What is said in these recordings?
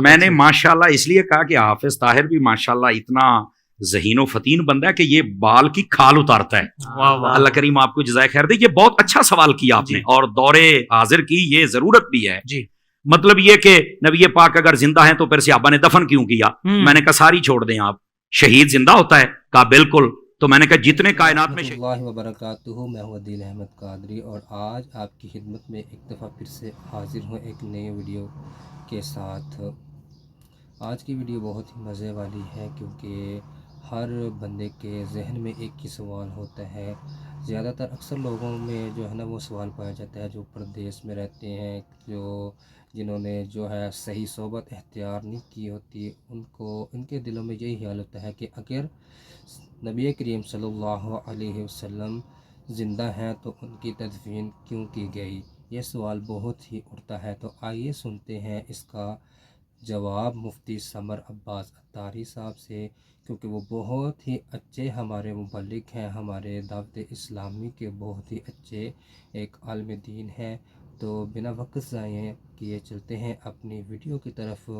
میں نے ماشاءاللہ اس لیے کہا کہ حافظ طاہر بھی ماشاءاللہ اتنا ذہین و فتین بندہ ہے کہ یہ بال کی کھال اتارتا ہے. اللہ کریم آپ کو جزائے خیر دے. یہ بہت اچھا سوال کیا آپ نے اور دور حاضر کی یہ ضرورت بھی ہے. مطلب یہ کہ نبی پاک اگر زندہ ہیں تو پھر صحابہ نے دفن کیوں کیا؟ میں نے کہا ساری چھوڑ دیں آپ. شہید زندہ ہوتا ہے؟ کہا بالکل. تو میں نے کہا جتنے کائنات میں اللہ وبرکاتہ. میں ہوں عدیل احمد قادری اور آج آپ کی خدمت میں ایک دفعہ پھر سے حاضر ہوں ایک نئے ویڈیو کے ساتھ. آج کی ویڈیو بہت ہی مزے والی ہے کیونکہ ہر بندے کے ذہن میں ایک ہی سوال ہوتا ہے. زیادہ تر اکثر لوگوں میں جو ہے نا وہ سوال پایا جاتا ہے جو پردیس میں رہتے ہیں، جنہوں نے جو ہے صحیح صحبت اختیار نہیں کی ہوتی، ان کے دلوں میں یہی خیال ہوتا ہے کہ اگر نبی کریم صلی اللہ علیہ وسلم زندہ ہیں تو ان کی تدفین کیوں کی گئی؟ یہ سوال بہت ہی اٹھتا ہے. تو آئیے سنتے ہیں اس کا جواب مفتی سمر عباس اتاری صاحب سے، کیونکہ وہ بہت ہی اچھے ہمارے مبلغ ہیں، ہمارے دعوت اسلامی کے بہت ہی اچھے ایک عالم دین ہیں. تو بنا وقت ضائع کیے چلتے ہیں اپنی ویڈیو کی طرف.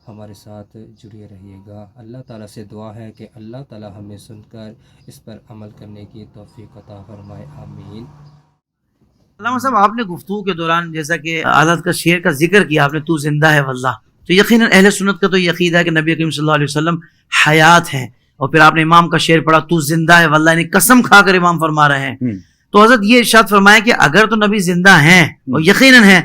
ہمارے ساتھ جڑے رہیے گا. اللہ تعالیٰ سے دعا ہے کہ اللہ تعالیٰ ہمیں سن کر اس پر عمل کرنے کی توفیق عطا فرمائے. آمین. علامہ صاحب، آپ نے گفتگو کے دوران جیسا کہ حضرت کا شعر کا ذکر کیا آپ نے، تو زندہ ہے واللہ، تو یقیناً اہل سنت کا تو یہ عقیدہ ہے کہ نبی کریم صلی اللہ علیہ وسلم حیات ہیں. اور پھر آپ نے امام کا شعر پڑھا، تو زندہ ہے واللہ، یعنی قسم کھا کر امام فرما رہے ہیں. تو حضرت یہ ارشاد فرمایا کہ اگر تو نبی زندہ ہیں اور یقیناً ہیں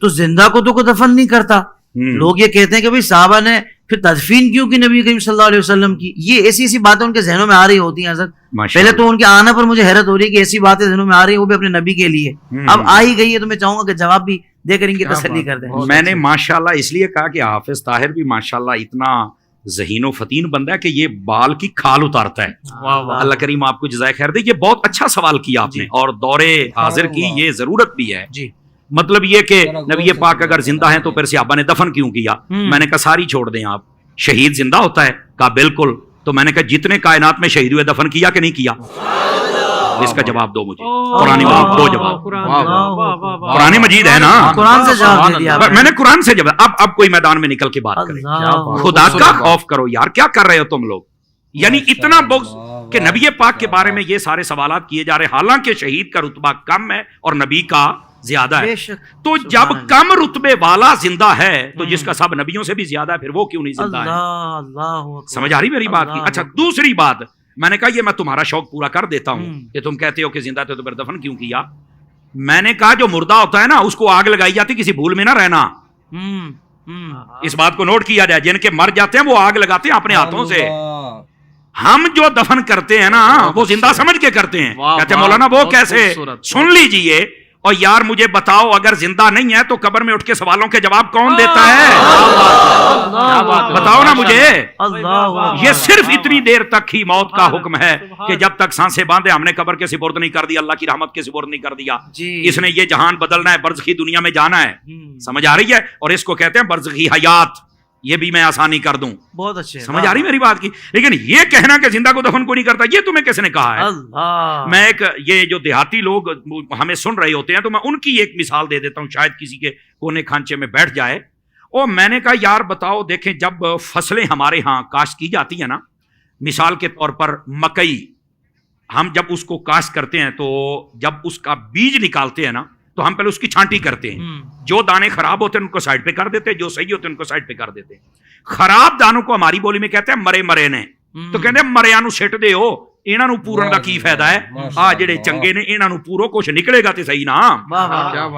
تو زندہ کو تو کوئی دفن نہیں کرتا. لوگ یہ کہتے ہیں کہ بھئی صحابہ نے پھر تدفین کیوں کی نبی کریم صلی اللہ علیہ وسلم کی؟ یہ ایسی باتیں ان کے ذہنوں میں آ رہی ہوتی ہیں حضرت. پہلے تو ان کے آنے پر مجھے حیرت ہو رہی ہے کہ ایسی باتیں ذہنوں میں آ رہی ہیں وہ بھی اپنے نبی کے لیے. اب آ ہی گئی ہے تو میں چاہوں گا کہ جواب بھی دے کر ان کی تسلی کر دیں. میں نے ماشاءاللہ اس لیے کہا کہ حافظ طاہر بھی ماشاءاللہ اتنا ذہین و فتین بندہ ہے کہ یہ بال کی کھال اتارتا ہے. اللہ کریم آپ کو جزائے خیر دے. یہ بہت اچھا سوال کیا آپ نے اور دور حاضر کی یہ ضرورت بھی ہے. مطلب یہ کہ نبی پاک اگر زندہ ہیں تو پھر صحابہ نے دفن کیوں کیا؟ میں نے کہا ساری چھوڑ دیں آپ. شہید زندہ ہوتا ہے؟ کہا بالکل. تو میں نے کہا جتنے کائنات میں شہید ہوئے دفن کیا کہ نہیں کیا؟ اس کا جواب دو مجھے. قرآن مجید دو جواب. قرآن مجید ہے نا، قرآن سے جواب دے دیا. میں نے قرآن سے جواب. اب کوئی میدان میں نکل کے بات کرے. خدا کا خوف کرو یار، کیا کر رہے ہو تم لوگ؟ یعنی اتنا بغض کہ نبی پاک کے بارے میں یہ سارے سوالات کیے جا رہے، حالانکہ شہید کا رتبہ کم ہے اور نبی کا زیادہ ہے. تو جب کم رتبے والا زندہ ہے تو جس کا سب نبیوں سے بھی زیادہ ہے، پھر وہ کیوں نہیں زندہ ہے؟ سمجھ آ رہی میری بات کی؟ اچھا، دوسری بات میں نے کہا یہ میں تمہارا شوق پورا کر دیتا ہوں کہ تم کہتے ہو کہ زندہ تھے تو پھر دفن کیوں کیا. میں نے کہا جو مردہ ہوتا ہے نا اس کو آگ لگائی جاتی، کسی بھول میں نہ رہنا. اس بات کو نوٹ کیا جائے، جن کے مر جاتے ہیں وہ آگ لگاتے ہیں اپنے ہاتھوں سے. ہم جو دفن کرتے ہیں نا وہ زندہ سمجھ کے کرتے ہیں. کہتے ہیں مولانا وہ کیسے؟ سن لیجئے. اور یار مجھے بتاؤ اگر زندہ نہیں ہے تو قبر میں اٹھ کے سوالوں کے جواب کون دیتا ہے؟ بتاؤ نا مجھے. یہ صرف اتنی دیر تک ہی موت کا حکم ہے کہ جب تک سانسیں باندھے ہم نے قبر کے سپرد نہیں کر دیا، اللہ کی رحمت کے سپرد نہیں کر دیا. اس نے یہ جہان بدلنا ہے، برزخی دنیا میں جانا ہے. سمجھ آ رہی ہے؟ اور اس کو کہتے ہیں برزخی حیات. یہ بھی میں آسانی کر دوں. بہت اچھے. سمجھ آ رہی میری بات کی؟ لیکن یہ کہنا کہ زندہ کو دفن کو نہیں کرتا، یہ تمہیں کس نے کہا ہے؟ میں یہ جو دیہاتی لوگ ہمیں سن رہے ہوتے ہیں تو میں ان کی ایک مثال دے دیتا ہوں، شاید کسی کے کونے کھانچے میں بیٹھ جائے. اور میں نے کہا یار بتاؤ، دیکھیں جب فصلیں ہمارے ہاں کاشت کی جاتی ہیں نا، مثال کے طور پر مکئی، ہم جب اس کو کاشت کرتے ہیں تو جب اس کا بیج نکالتے ہیں نا تو ہم پہلے اس کی چھانٹی کرتے ہیں. جو دانے خراب ہوتے ہیں ان کو سائڈ پہ کر دیتے ہیں، جو صحیح ہوتے ہیں ان کو سائڈ پہ کر دیتے ہیں. خراب دانوں کو ہماری بولی میں کہتے ہیں مرے نے. تو کہتے ہیں مریا نو سٹ دے ہو، انہاں نو پورن دا کی فائدہ ہے؟ آ جڑے چنگے نے انہاں نو پورو کچھ نکلے گا تے صحیح نا.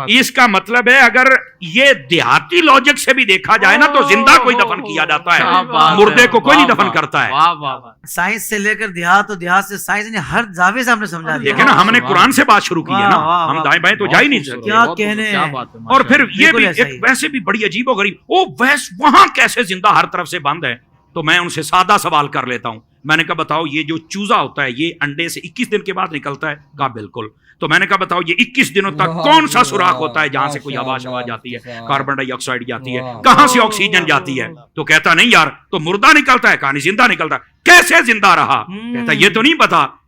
اس کا مطلب ہے اگر یہ دیہاتی لاجک سے بھی دیکھا جائے نا تو زندہ کوئی دفن کیا جاتا ہے، مردے کو کوئی نہیں دفن کرتا ہے. سائنس سے لے کر دیہات اور دیہات سے سائنس نے ہر زاویے سے ہم نے سمجھا دیا. دیکھیں نا ہم نے قرآن سے بات شروع کی ہے نا، ہم دائیں بائیں تو جا ہی نہیں سکتے. کیا کہنے. اور پھر یہ بھی ویسے بھی بڑی عجیب و غریب، وہاں کیسے زندہ ہر طرف سے بند ہے؟ تو میں ان سے سادہ سوال کر لیتا ہوں. میں نے کہا بتاؤ یہ جو چوزا ہوتا ہے یہ انڈے سے 21 دن کے بعد نکلتا ہے؟ کہا بالکل. تو میں نے کہا بتاؤ یہ 21 دنوں تک کون سا سوراخ ہوتا ہے جہاں سے کوئی ہوا شوا جاتی ہے، کاربن ڈائی آکسائڈ جاتی ہے، کہاں سے آکسیجن جاتی ہے؟ تو کہتا نہیں یار تو مردہ نکلتا ہے. کہانی زندہ نکلتا ہے. کیسے زندہ رہا؟ کہتا یہ تو نہیں پتا.